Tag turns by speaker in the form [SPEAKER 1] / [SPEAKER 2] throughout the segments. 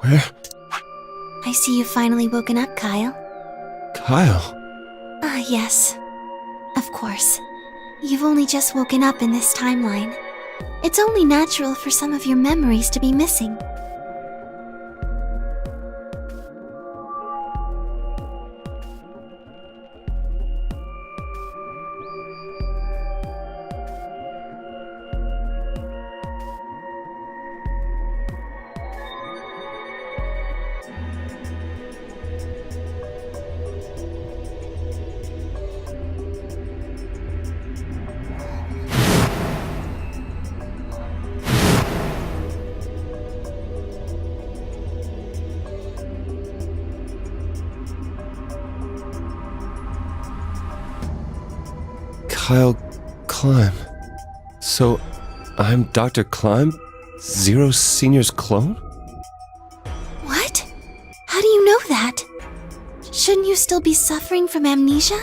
[SPEAKER 1] Where?
[SPEAKER 2] I see you've finally woken up, Kyle.
[SPEAKER 1] Kyle?
[SPEAKER 2] Ah, yes. Of course. You've only just woken up in this timeline. It's only natural for some of your memories to be missing.
[SPEAKER 1] Kyle Climb. So, I'm Dr. Climb? Zero Senior's clone?
[SPEAKER 2] What? How do you know that? Shouldn't you still be suffering from amnesia?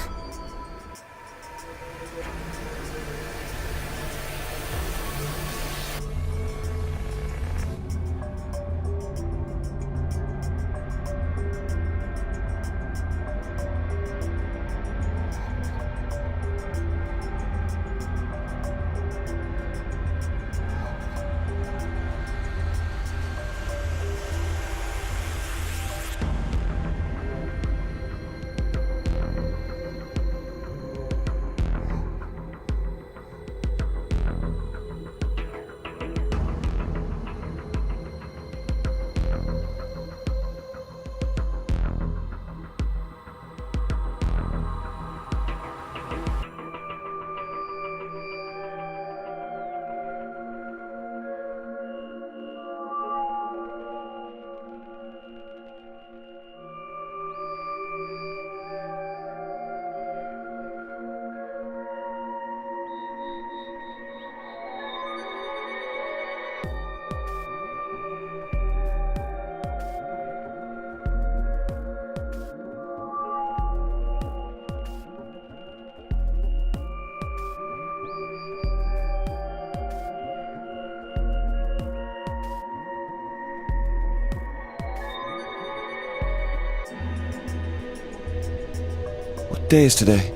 [SPEAKER 1] What day is today?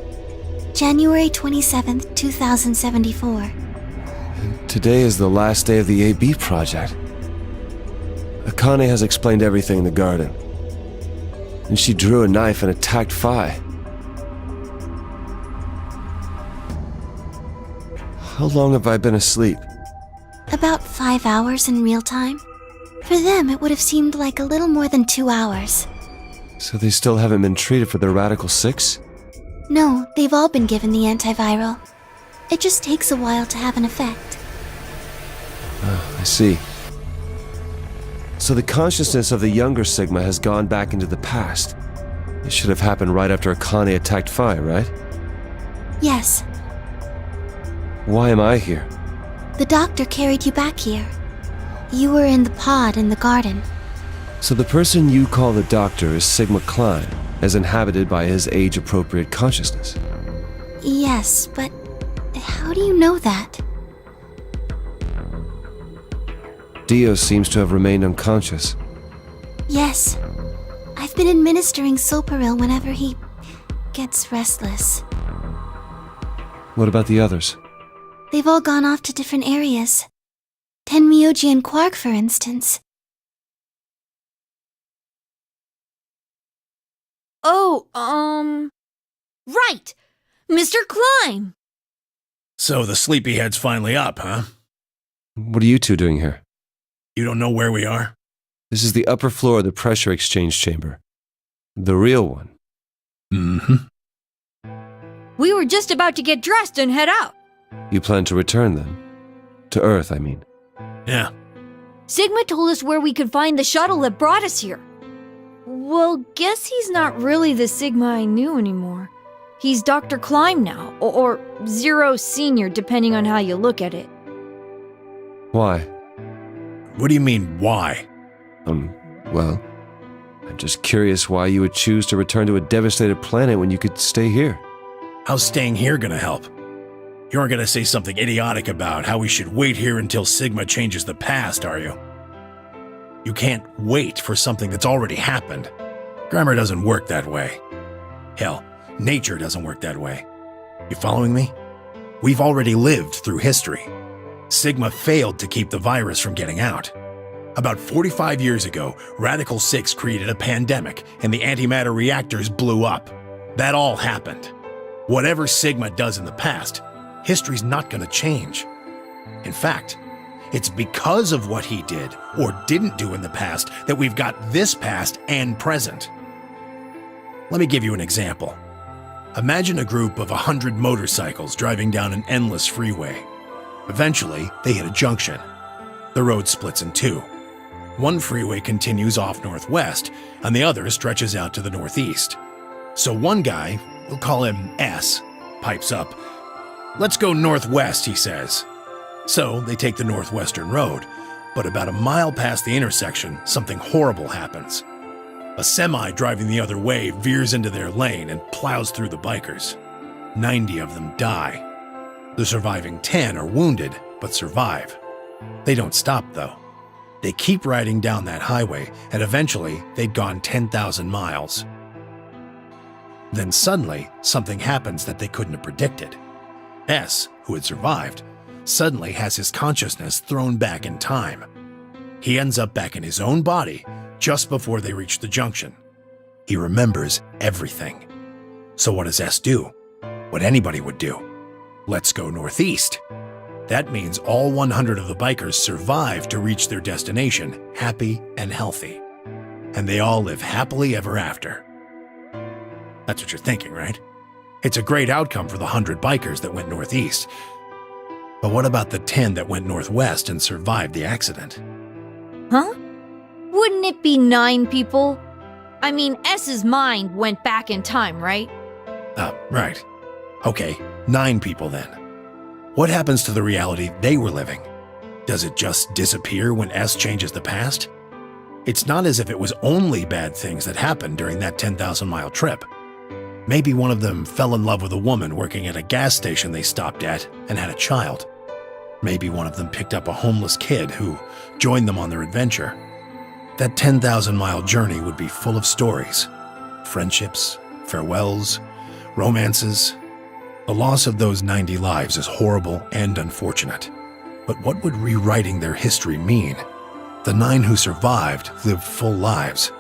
[SPEAKER 2] January 27th, 2074.
[SPEAKER 1] And today is the last day of the AB project. Akane has explained everything in the garden. And she drew a knife and attacked Phi. How long have I been asleep?
[SPEAKER 2] About 5 hours in real time. For them, it would have seemed like a little more than 2 hours.
[SPEAKER 1] So they still haven't been treated for their Radical 6?
[SPEAKER 2] No, they've all been given the antiviral. It just takes a while to have an effect.
[SPEAKER 1] I see. So the consciousness of the younger Sigma has gone back into the past. It should have happened right after Akane attacked Phi, right?
[SPEAKER 2] Yes,
[SPEAKER 1] Why am I here?
[SPEAKER 2] the doctor carried you back here. You were in the pod in the garden.
[SPEAKER 1] So the person you call the doctor is Sigma Klein, as inhabited by his age-appropriate consciousness.
[SPEAKER 2] Yes, but how do you know that?
[SPEAKER 1] Dio seems to have remained unconscious.
[SPEAKER 2] Yes. I've been administering Soparil whenever he gets restless.
[SPEAKER 1] What about the others?
[SPEAKER 2] They've all gone off to different areas. Tenmyoji and Quark, for instance.
[SPEAKER 3] Oh, right! Mr. Climb!
[SPEAKER 4] So the sleepyhead's finally up, huh?
[SPEAKER 1] What are you two doing here?
[SPEAKER 4] You don't know where we are?
[SPEAKER 1] This is the upper floor of the pressure exchange chamber. The real one.
[SPEAKER 4] Mm-hmm.
[SPEAKER 3] We were just about to get dressed and head out.
[SPEAKER 1] You plan to return then? To Earth, I mean.
[SPEAKER 4] Yeah.
[SPEAKER 3] Sigma told us where we could find the shuttle that brought us here. Well, guess he's not really the Sigma I knew anymore. He's Dr. Climb now, or Zero Senior, depending on how you look at it.
[SPEAKER 1] Why?
[SPEAKER 4] What do you mean, why?
[SPEAKER 1] Well, I'm just curious why you would choose to return to a devastated planet when you could stay here.
[SPEAKER 4] How's staying here gonna help? You aren't gonna say something idiotic about how we should wait here until Sigma changes the past, are you? You can't wait for something that's already happened. Grammar doesn't work that way. Hell, nature doesn't work that way. You following me? We've already lived through history. Sigma failed to keep the virus from getting out. About 45 years ago, Radical 6 created a pandemic and the antimatter reactors blew up. That all happened. Whatever Sigma does in the past, history's not going to change. In fact, it's because of what he did or didn't do in the past that we've got this past and present. Let me give you an example. Imagine a group of 100 motorcycles driving down an endless freeway. Eventually, they hit a junction. The road splits in two. One freeway continues off northwest, and the other stretches out to the northeast. So one guy, we'll call him S, pipes up. "Let's go northwest," he says. So they take the northwestern road, but about a mile past the intersection, something horrible happens. A semi driving the other way veers into their lane and plows through the bikers. 90 of them die. The surviving 10 are wounded, but survive. They don't stop, though. They keep riding down that highway, and eventually they'd gone 10,000 miles. Then suddenly, something happens that they couldn't have predicted. S, who had survived, suddenly has his consciousness thrown back in time. He ends up back in his own body just before they reach the junction. He remembers everything. So what does S do? What anybody would do. Let's go northeast. That means all 100 of the bikers survive to reach their destination, happy and healthy. And they all live happily ever after. That's what you're thinking, right? It's a great outcome for the 100 bikers that went northeast. But what about the 10 that went northwest and survived the accident?
[SPEAKER 3] Huh? Wouldn't it be 9 people? I mean, S's mind went back in time, right?
[SPEAKER 4] Right. Okay, 9 people then. What happens to the reality they were living? Does it just disappear when S changes the past? It's not as if it was only bad things that happened during that 10,000-mile trip. Maybe one of them fell in love with a woman working at a gas station they stopped at and had a child. Maybe one of them picked up a homeless kid who joined them on their adventure. That 10,000-mile journey would be full of stories, friendships, farewells, romances. The loss of those 90 lives is horrible and unfortunate. But what would rewriting their history mean? The 9 who survived lived full lives.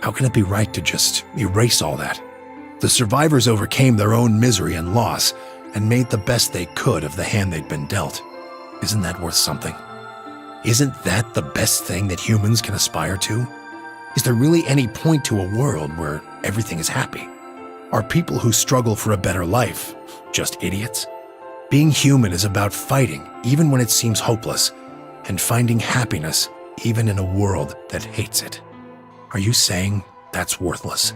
[SPEAKER 4] How can it be right to just erase all that? The survivors overcame their own misery and loss and made the best they could of the hand they'd been dealt. Isn't that worth something? Isn't that the best thing that humans can aspire to? Is there really any point to a world where everything is happy? Are people who struggle for a better life just idiots? Being human is about fighting even when it seems hopeless and finding happiness even in a world that hates it. Are you saying that's worthless?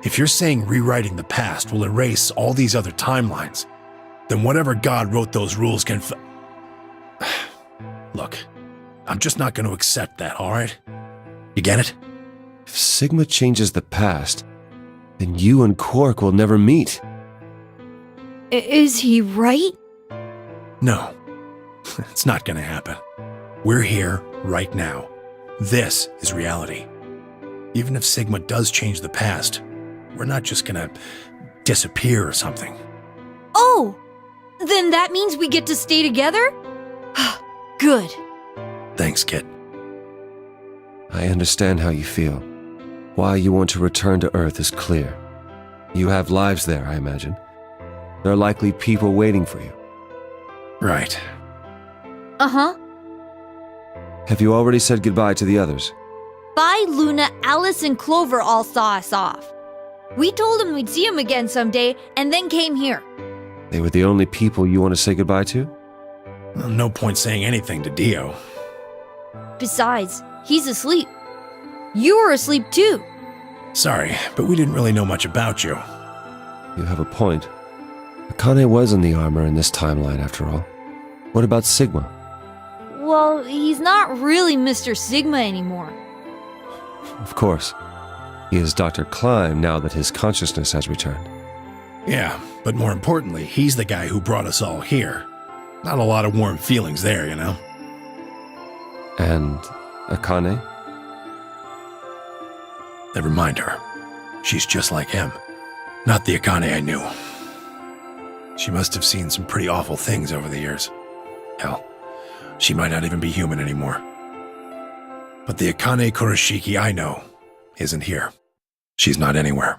[SPEAKER 4] If you're saying rewriting the past will erase all these other timelines, then whatever God wrote those rules can Look, I'm just not going to accept that, all right? You get it?
[SPEAKER 1] If Sigma changes the past, then you and Quark will never meet.
[SPEAKER 3] Is he right?
[SPEAKER 4] No, it's not going to happen. We're here right now. This is reality. Even if Sigma does change the past, we're not just going to disappear or something.
[SPEAKER 3] Oh! Then that means we get to stay together? Good.
[SPEAKER 4] Thanks, kid.
[SPEAKER 1] I understand how you feel. Why you want to return to Earth is clear. You have lives there, I imagine. There are likely people waiting for you.
[SPEAKER 4] Right.
[SPEAKER 3] Uh-huh.
[SPEAKER 1] Have you already said goodbye to the others?
[SPEAKER 3] Bye, Luna, Alice, and Clover all saw us off. We told them we'd see them again someday, and then came here.
[SPEAKER 1] They were the only people you want to say goodbye to?
[SPEAKER 4] Well, no point saying anything to Dio.
[SPEAKER 3] Besides, he's asleep. You were asleep too.
[SPEAKER 4] Sorry, but we didn't really know much about you.
[SPEAKER 1] You have a point. Akane was in the armor in this timeline, after all. What about Sigma?
[SPEAKER 3] Well, he's not really Mr. Sigma anymore.
[SPEAKER 1] Of course. He is Dr. Klein now that his consciousness has returned.
[SPEAKER 4] Yeah, but more importantly, he's the guy who brought us all here. Not a lot of warm feelings there, you know?
[SPEAKER 1] And Akane?
[SPEAKER 4] Never mind her. She's just like him. Not the Akane I knew. She must have seen some pretty awful things over the years. Hell, she might not even be human anymore. But the Akane Kurashiki I know isn't here. She's not anywhere.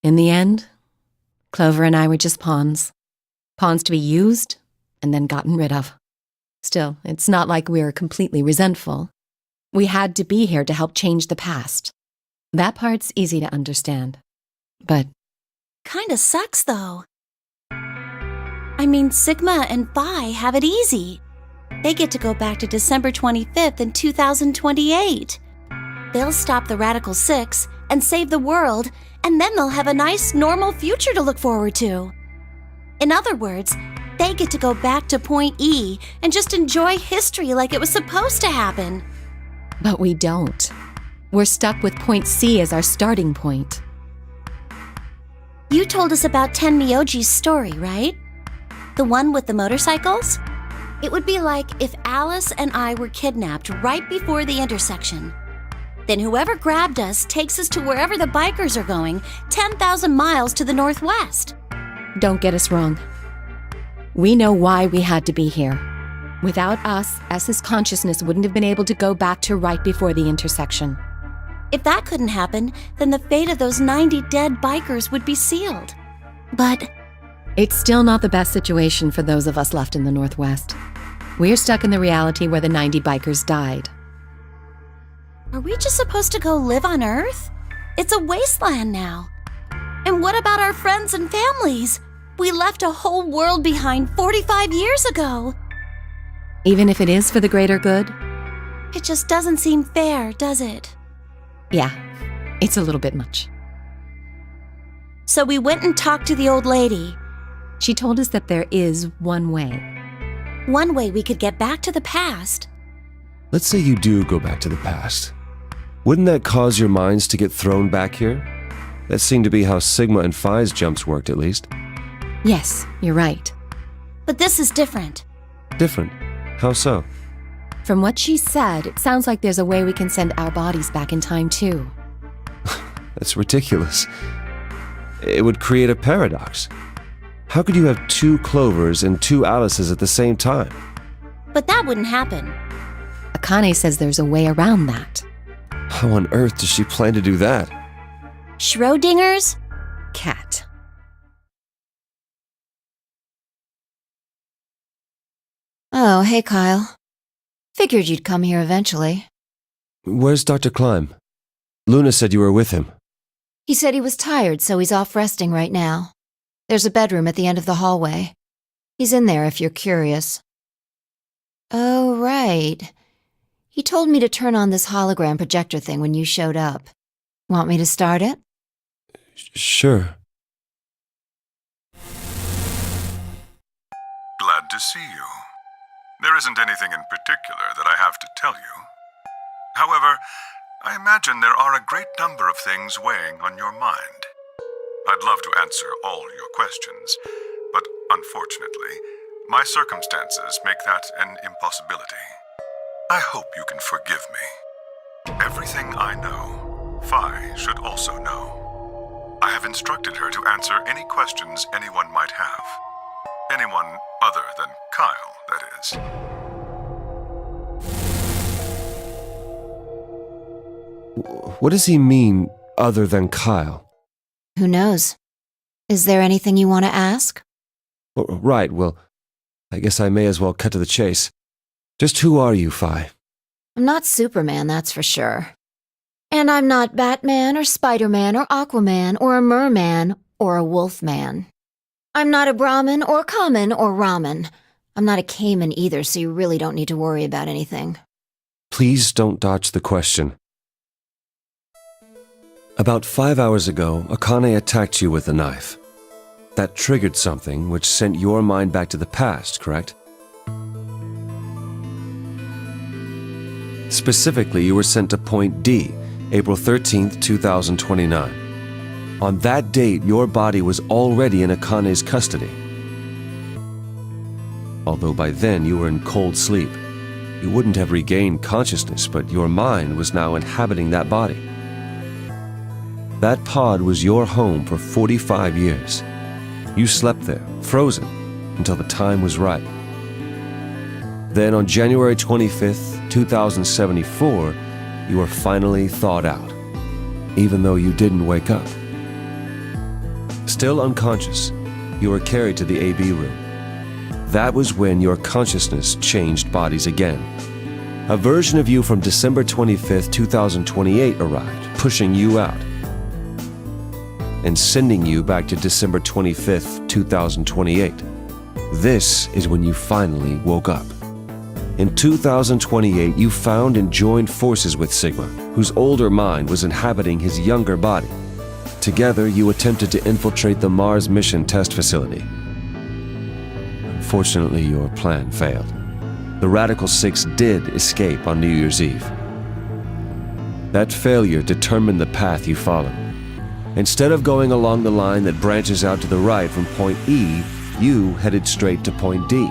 [SPEAKER 5] In the end, Clover and I were just pawns. Pawns to be used and then gotten rid of. Still, it's not like we're completely resentful. We had to be here to help change the past. That part's easy to understand. But
[SPEAKER 2] Kinda sucks, though. I mean, Sigma and Phi have it easy. They get to go back to December 25th in 2028. They'll stop the Radical Six and save the world, and then they'll have a nice, normal future to look forward to. In other words, they get to go back to Point E and just enjoy history like it was supposed to happen.
[SPEAKER 5] But we don't. We're stuck with Point C as our starting point.
[SPEAKER 2] You told us about Tenmyoji's story, right? The one with the motorcycles? It would be like if Alice and I were kidnapped right before the intersection. Then whoever grabbed us takes us to wherever the bikers are going, 10,000 miles to the northwest.
[SPEAKER 5] Don't get us wrong. We know why we had to be here. Without us, S's consciousness wouldn't have been able to go back to right before the intersection.
[SPEAKER 2] If that couldn't happen, then the fate of those 90 dead bikers would be sealed. But
[SPEAKER 5] It's still not the best situation for those of us left in the Northwest. We're stuck in the reality where the 90 bikers died.
[SPEAKER 2] are we just supposed to go live on Earth? It's a wasteland now. And what about our friends and families? We left a whole world behind 45 years ago.
[SPEAKER 5] Even if it is for the greater good?
[SPEAKER 2] It just doesn't seem fair, does it?
[SPEAKER 5] Yeah, it's a little bit much.
[SPEAKER 2] So we went and talked to the old lady.
[SPEAKER 5] She told us that there is one way.
[SPEAKER 2] One way we could get back to the past.
[SPEAKER 1] Let's say you do go back to the past. Wouldn't that cause your minds to get thrown back here? That seemed to be how Sigma and Phi's jumps worked, at least.
[SPEAKER 5] Yes, you're right.
[SPEAKER 2] But this is different.
[SPEAKER 1] Different. How so?
[SPEAKER 5] From what she said, it sounds like there's a way we can send our bodies back in time, too.
[SPEAKER 1] That's ridiculous. It would create a paradox. How could you have two Clovers and two Alices at the same time?
[SPEAKER 2] But that wouldn't happen.
[SPEAKER 5] Akane says there's a way around that.
[SPEAKER 1] How on earth does she plan to do that?
[SPEAKER 2] Schrodinger's?
[SPEAKER 5] Cat.
[SPEAKER 3] Oh, hey, Kyle. Figured you'd come here eventually.
[SPEAKER 1] Where's Dr. Klein? Luna said you were with him.
[SPEAKER 3] He said he was tired, so he's off resting right now. There's a bedroom at the end of the hallway. He's in there if you're curious. Oh, right. He told me to turn on this hologram projector thing when you showed up. Want me to start it?
[SPEAKER 1] Sure.
[SPEAKER 6] Glad to see you. There isn't anything in particular that I have to tell you. However, I imagine there are a great number of things weighing on your mind. I'd love to answer all your questions, but unfortunately, my circumstances make that an impossibility. I hope you can forgive me. Everything I know, Phi should also know. I have instructed her to answer any questions anyone might have. Anyone other than Kyle, that is.
[SPEAKER 1] What does he mean, other than Kyle?
[SPEAKER 3] Who knows? Is there anything you want to ask?
[SPEAKER 1] Oh, right, well, I guess I may as well cut to the chase. Just who are you, Phi?
[SPEAKER 3] I'm not Superman, that's for sure. And I'm not Batman or Spider-Man or Aquaman or a Merman or a Wolfman. I'm not a Brahmin or Kamen or Ramen. I'm not a Cayman either, so you really don't need to worry about anything.
[SPEAKER 1] Please don't dodge the question. About 5 hours ago, Akane attacked you with a knife. That triggered something which sent your mind back to the past, correct? Specifically, you were sent to Point D, April 13th, 2029. On that date, your body was already in Akane's custody. although by then you were in cold sleep. You wouldn't have regained consciousness, but your mind was now inhabiting that body. That pod was your home for 45 years. You slept there, frozen, until the time was right. Then on January 25th, 2074, you were finally thawed out, even though you didn't wake up. Still unconscious, you were carried to the AB room. That was when your consciousness changed bodies again. A version of you from December 25th, 2028 arrived, pushing you out and sending you back to December 25th, 2028. This is when you finally woke up. In 2028, you found and joined forces with Sigma, whose older mind was inhabiting his younger body. Together, you attempted to infiltrate the Mars mission test facility. Unfortunately, your plan failed. The Radical Six did escape on New Year's Eve. That failure determined the path you followed. Instead of going along the line that branches out to the right from point E, you headed straight to point D.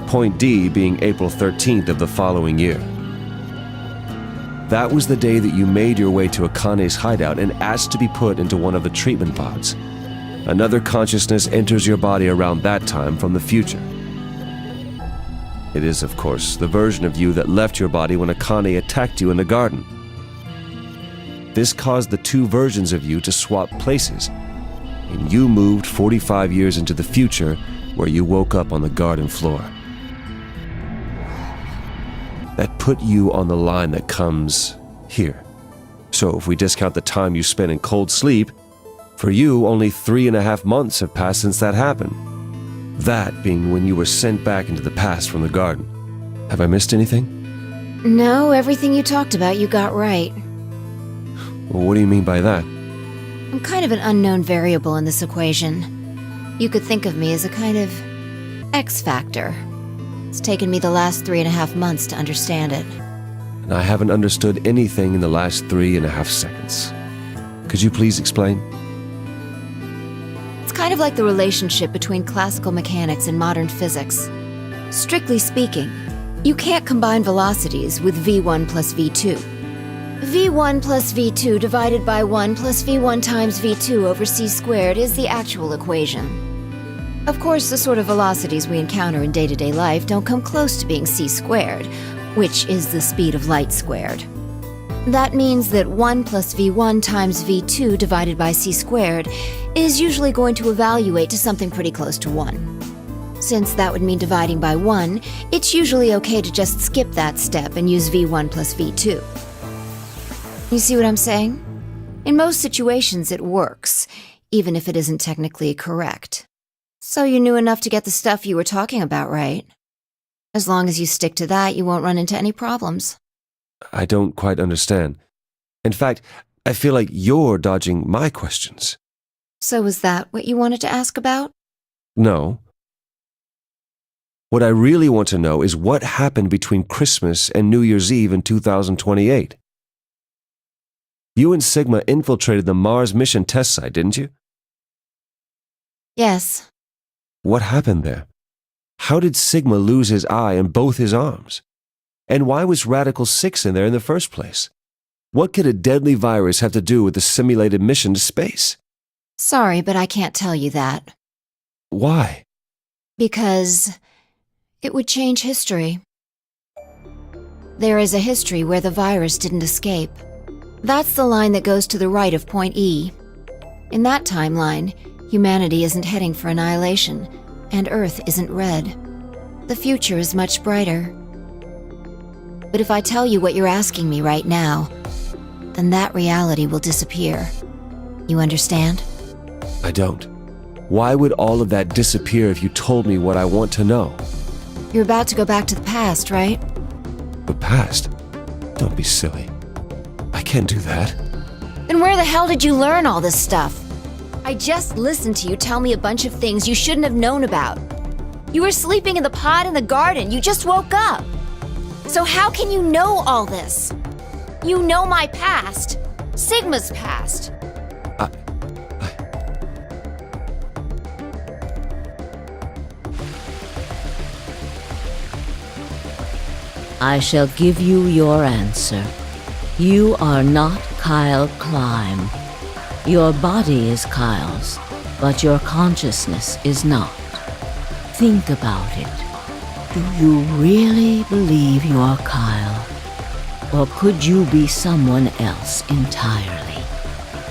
[SPEAKER 1] Point D being April 13th of the following year. That was the day that you made your way to Akane's hideout and asked to be put into one of the treatment pods. Another consciousness enters your body around that time from the future. It is, of course, the version of you that left your body when Akane attacked you in the garden. This caused the two versions of you to swap places, and you moved 45 years into the future where you woke up on the garden floor. That put you on the line that comes here. So if we discount the time you spent in cold sleep, for you only 3.5 months have passed since that happened. That being when you were sent back into the past from the garden. Have I missed anything?
[SPEAKER 3] No, everything you talked about you got right.
[SPEAKER 1] Well, what do you mean by that?
[SPEAKER 3] I'm kind of an unknown variable in this equation. You could think of me as a kind of X factor. It's taken me the last 3.5 months to understand it.
[SPEAKER 1] And I haven't understood anything in the last 3.5 seconds. Could you please explain?
[SPEAKER 3] It's kind of like the relationship between classical mechanics and modern physics. Strictly speaking, you can't combine velocities with v1 plus v2. v1 plus v2 divided by 1 plus v1 times v2 over c squared is the actual equation. Of course, the sort of velocities we encounter in day-to-day life don't come close to being c squared, which is the speed of light squared. That means that 1 plus v1 times v2 divided by c squared is usually going to evaluate to something pretty close to 1. Since that would mean dividing by 1, it's usually okay to just skip that step and use v1 plus v2. You see what I'm saying? In most situations it works, even if it isn't technically correct. So you knew enough to get the stuff you were talking about right. As long as you stick to that, you won't run into any problems.
[SPEAKER 1] I don't quite understand. In fact, I feel like you're dodging my questions.
[SPEAKER 3] So is that what you wanted to ask about?
[SPEAKER 1] No. What I really want to know is what happened between Christmas and New Year's Eve in 2028. You and Sigma infiltrated the Mars mission test site, didn't you?
[SPEAKER 3] Yes.
[SPEAKER 1] What happened there? How did Sigma lose his eye and both his arms? And why was Radical 6 in there in the first place? What could a deadly virus have to do with the simulated mission to space?
[SPEAKER 3] Sorry, but I can't tell you that.
[SPEAKER 1] Why?
[SPEAKER 3] Because it would change history. There is a history where the virus didn't escape. That's the line that goes to the right of point E. In that timeline, humanity isn't heading for annihilation, and Earth isn't red. The future is much brighter. But if I tell you what you're asking me right now, then that reality will disappear. You understand?
[SPEAKER 1] I don't. Why would all of that disappear if you told me what I want to know?
[SPEAKER 3] You're about to go back to the past, right?
[SPEAKER 1] The past? Don't be silly. I can't do that.
[SPEAKER 3] Then where the hell did you learn all this stuff? I just listened to you tell me a bunch of things you shouldn't have known about. You were sleeping in the pod in the garden. You just woke up. So how can you know all this? You know my past. Sigma's past.
[SPEAKER 7] I shall give you your answer. You are not Kyle Climb. Your body is Kyle's, but your consciousness is not. Think about it. Do you really believe you're Kyle? Or could you be someone else entirely?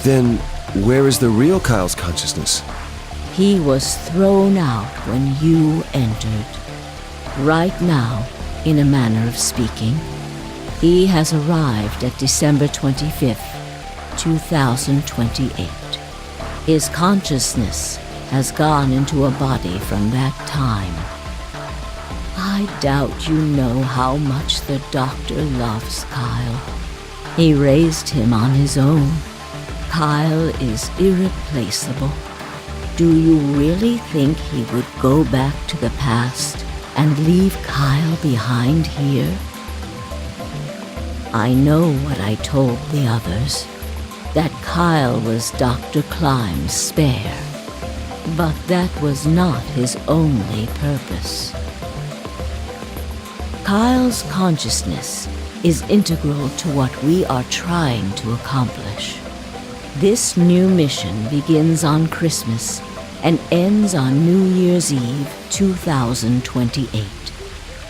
[SPEAKER 1] Then, where is the real Kyle's consciousness?
[SPEAKER 7] He was thrown out when you entered. Right now, in a manner of speaking, he has arrived at December 25th, 2028. His consciousness has gone into a body from that time. I doubt you know how much the doctor loves Kyle. He raised him on his own. Kyle is irreplaceable. Do you really think he would go back to the past and leave Kyle behind here? I know what I told the others, that Kyle was Dr. Climb's spare. But that was not his only purpose. Kyle's consciousness is integral to what we are trying to accomplish. This new mission begins on Christmas and ends on New Year's Eve 2028.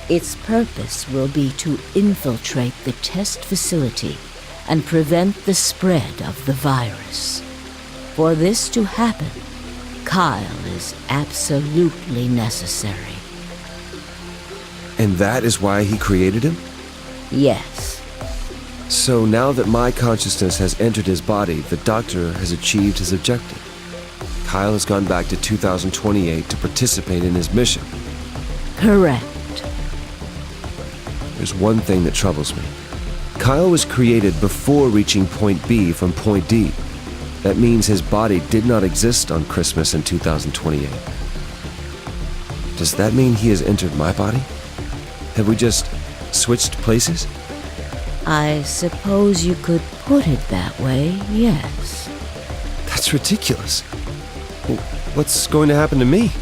[SPEAKER 7] Its purpose will be to infiltrate the test facility and prevent the spread of the virus. For this to happen, Kyle is absolutely necessary.
[SPEAKER 1] And that is why he created him?
[SPEAKER 7] Yes.
[SPEAKER 1] So now that my consciousness has entered his body, the doctor has achieved his objective. Kyle has gone back to 2028 to participate in his mission.
[SPEAKER 7] Correct.
[SPEAKER 1] There's one thing that troubles me. Kyle was created before reaching point B from point D. That means his body did not exist on Christmas in 2028. Does that mean he has entered my body? Have we just switched places?
[SPEAKER 7] I suppose you could put it that way, yes.
[SPEAKER 1] That's ridiculous. What's going to happen to me?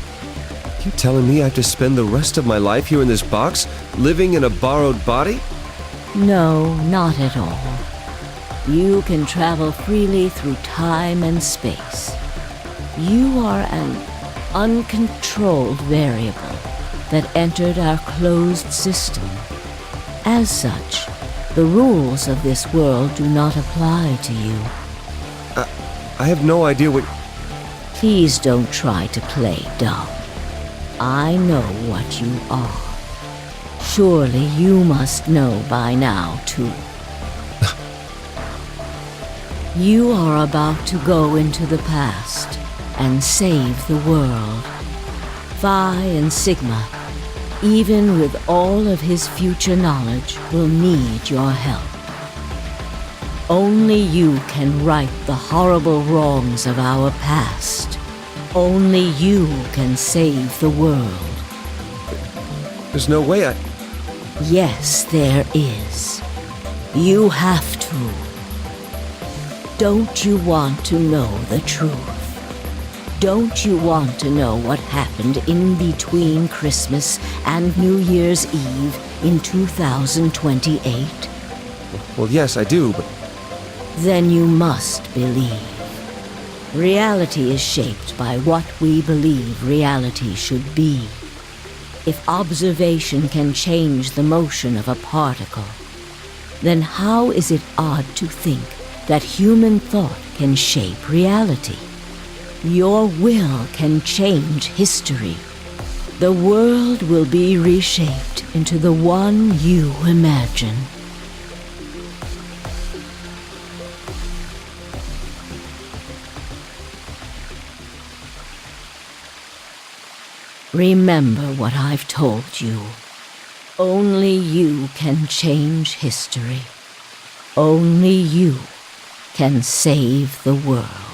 [SPEAKER 1] You telling me I have to spend the rest of my life here in this box, living in a borrowed body?
[SPEAKER 7] No, not at all. You can travel freely through time and space. You are an uncontrolled variable that entered our closed system. As such, the rules of this world do not apply to you.
[SPEAKER 1] I have no idea what...
[SPEAKER 7] Please don't try to play dumb. I know what you are. Surely you must know by now, too. You are about to go into the past and save the world. Phi and Sigma, even with all of his future knowledge, will need your help. Only you can right the horrible wrongs of our past. Only you can save the world.
[SPEAKER 1] There's no way I...
[SPEAKER 7] Yes, there is. You have to. Don't you want to know the truth? Don't you want to know what happened in between Christmas and New Year's Eve in 2028?
[SPEAKER 1] Well, yes, I do, but...
[SPEAKER 7] Then you must believe. Reality is shaped by what we believe reality should be. If observation can change the motion of a particle, then how is it odd to think that human thought can shape reality? Your will can change history. The world will be reshaped into the one you imagine. Remember what I've told you. Only you can change history. Only you can save the world.